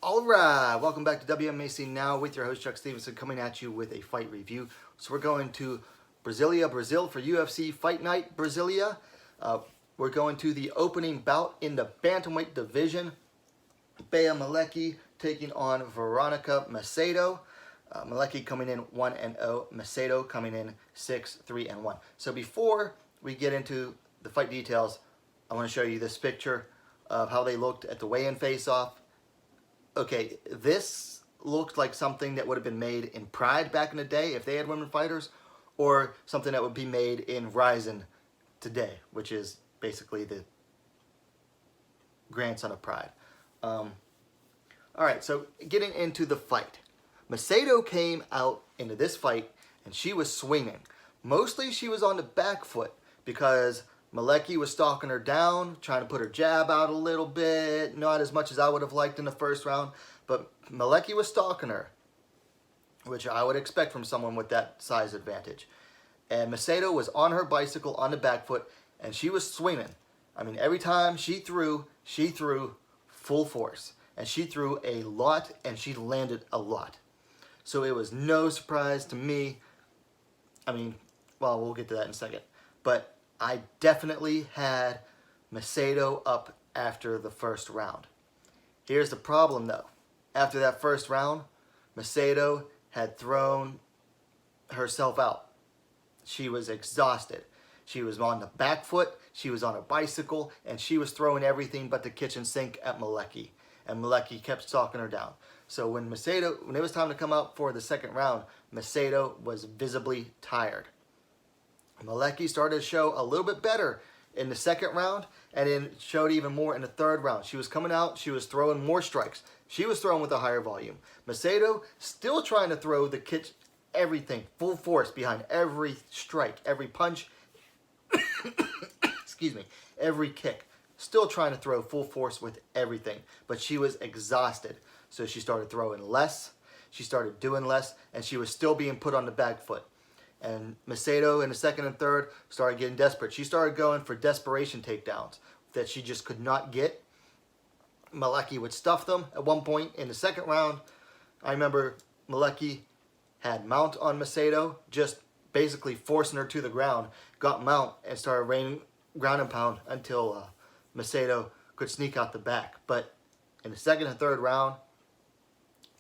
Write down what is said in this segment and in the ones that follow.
All right, welcome back to WMMA Now with your host Chuck Stevenson, coming at you with a fight review. So we're going to Brasilia, Brazil for UFC Fight Night Brasilia. We're going to the opening bout in the bantamweight division. Bea Malecki taking on Veronica Macedo. Malecki coming in 1-0, Macedo coming in 6-3-1. So before we get into the fight details, I want to show you this picture of how they looked at the weigh-in face-off. Okay, this looked like something that would have been made in Pride back in the day if they had women fighters, or something that would be made in Ryzen today, which is basically the grandson of Pride. All right, so getting into the fight. Macedo came out into this fight and she was swinging. Mostly she was on the back foot because Malecki was stalking her down, trying to put her jab out a little bit. Not as much as I would have liked in the first round, but Malecki was stalking her, which I would expect from someone with that size advantage. And Macedo was on her bicycle on the back foot, and she was swinging. I mean, every time she threw full force. And she threw a lot, and she landed a lot. So it was no surprise to me. I mean, well, we'll get to that in a second. But I definitely had Macedo up after the first round. Here's the problem though. After that first round, Macedo had thrown herself out. She was exhausted. She was on the back foot, she was on a bicycle, and she was throwing everything but the kitchen sink at Malecki. And Malecki kept stalking her down. So when it was time to come out for the second round, Macedo was visibly tired. Malecki started to show a little bit better in the second round, and then showed even more in the third round. She was coming out, she was throwing more strikes. She was throwing with a higher volume. Macedo still trying to throw the everything, full force behind every strike, every punch, excuse me, every kick. Still trying to throw full force with everything, but she was exhausted. So she started throwing less, she started doing less, and she was still being put on the back foot. And Macedo in the second and third started getting desperate. She started going for desperation takedowns that she just could not get. Malecki would stuff them at one point in the second round. I remember Malecki had mount on Macedo, just basically forcing her to the ground, got mount and started raining ground and pound until Macedo could sneak out the back. But in the second and third round,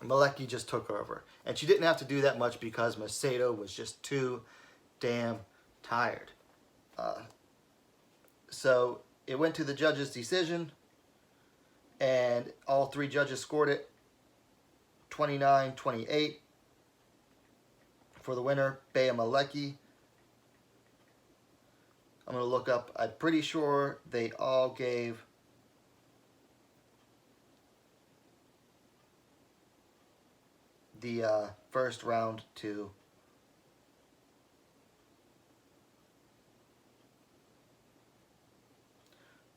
Malecki just took over. And she didn't have to do that much because Macedo was just too damn tired. So it went to the judges' decision, and all three judges scored it 29-28 for the winner, Bea Malecki. I'm going to look up, I'm pretty sure they all gave the first round to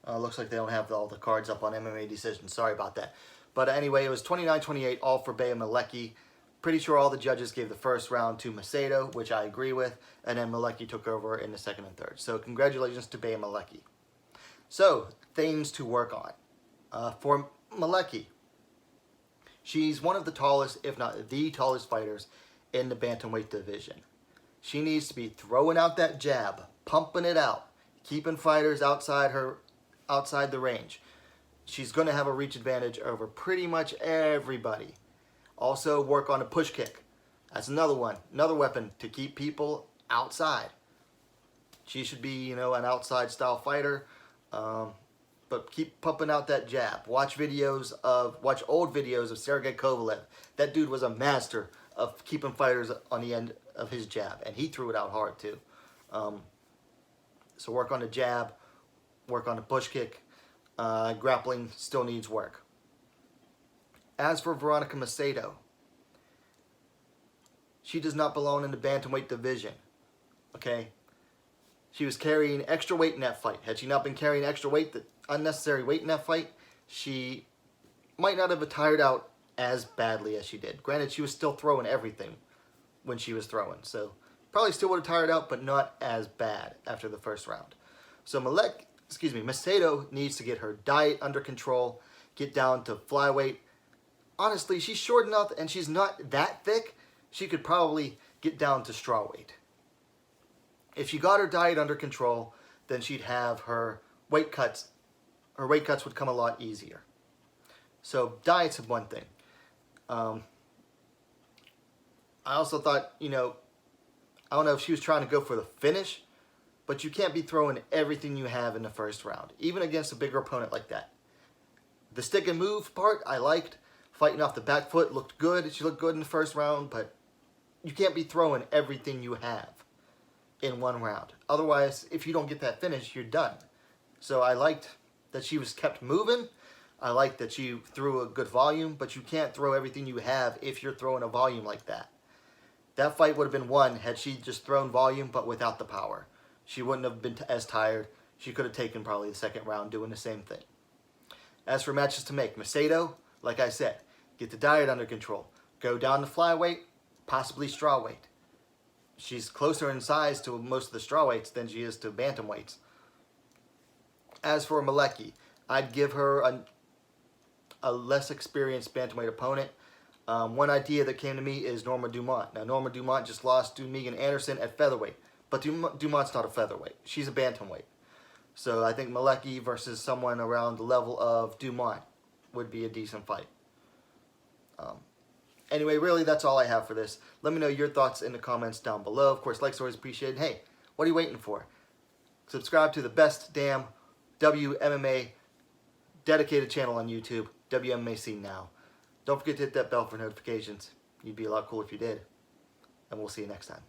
looks like they don't have all the cards up on MMA decisions. Sorry about that. But anyway, it was 29-28 all for Bea Malecki. Pretty sure all the judges gave the first round to Macedo, which I agree with, and then Malecki took over in the second and third. So congratulations to Bea Malecki. So things to work on for Malecki. She's one of the tallest, if not the tallest fighters in the bantamweight division. She needs to be throwing out that jab, pumping it out, keeping fighters outside the range. She's going to have a reach advantage over pretty much everybody. Also work on a push kick. That's another one, another weapon to keep people outside. She should be, an outside style fighter. But keep pumping out that jab. Watch old videos of Sergey Kovalev. That dude was a master of keeping fighters on the end of his jab, and he threw it out hard too. So work on the jab, work on the push kick. Grappling still needs work. As for Veronica Macedo, she does not belong in the bantamweight division. Okay? She was carrying extra weight in that fight. Had she not been carrying extra weight, unnecessary weight in that fight, she might not have tired out as badly as she did. Granted, she was still throwing everything when she was throwing. So probably still would have tired out, but not as bad after the first round. So Macedo needs to get her diet under control, get down to flyweight, honestly, she's short enough and she's not that thick. She could probably get down to strawweight. If she got her diet under control, then she'd have her weight cuts. Her weight cuts would come a lot easier. So diet's one thing. I also thought, I don't know if she was trying to go for the finish, but you can't be throwing everything you have in the first round, even against a bigger opponent like that. The stick and move part, I liked. Fighting off the back foot looked good. She looked good in the first round, but you can't be throwing everything you have in one round. Otherwise, if you don't get that finish, you're done. So I liked that she was kept moving. I liked that she threw a good volume, but you can't throw everything you have if you're throwing a volume like that. That fight would have been won had she just thrown volume, but without the power. She wouldn't have been as tired. She could have taken probably the second round doing the same thing. As for matches to make, Macedo, like I said, get the diet under control. Go down to flyweight, possibly strawweight. She's closer in size to most of the strawweights than she is to bantamweights. As for Malecki, I'd give her a less experienced bantamweight opponent. One idea that came to me is Norma Dumont. Now, Norma Dumont just lost to Megan Anderson at featherweight, but Dumont's not a featherweight. She's a bantamweight. So I think Malecki versus someone around the level of Dumont would be a decent fight. Anyway, really, that's all I have for this. Let me know your thoughts in the comments down below. Of course, likes are always appreciated. Hey, what are you waiting for? Subscribe to the best damn WMMA dedicated channel on YouTube, WMMA Scene Now. Don't forget to hit that bell for notifications. You'd be a lot cooler if you did. And we'll see you next time.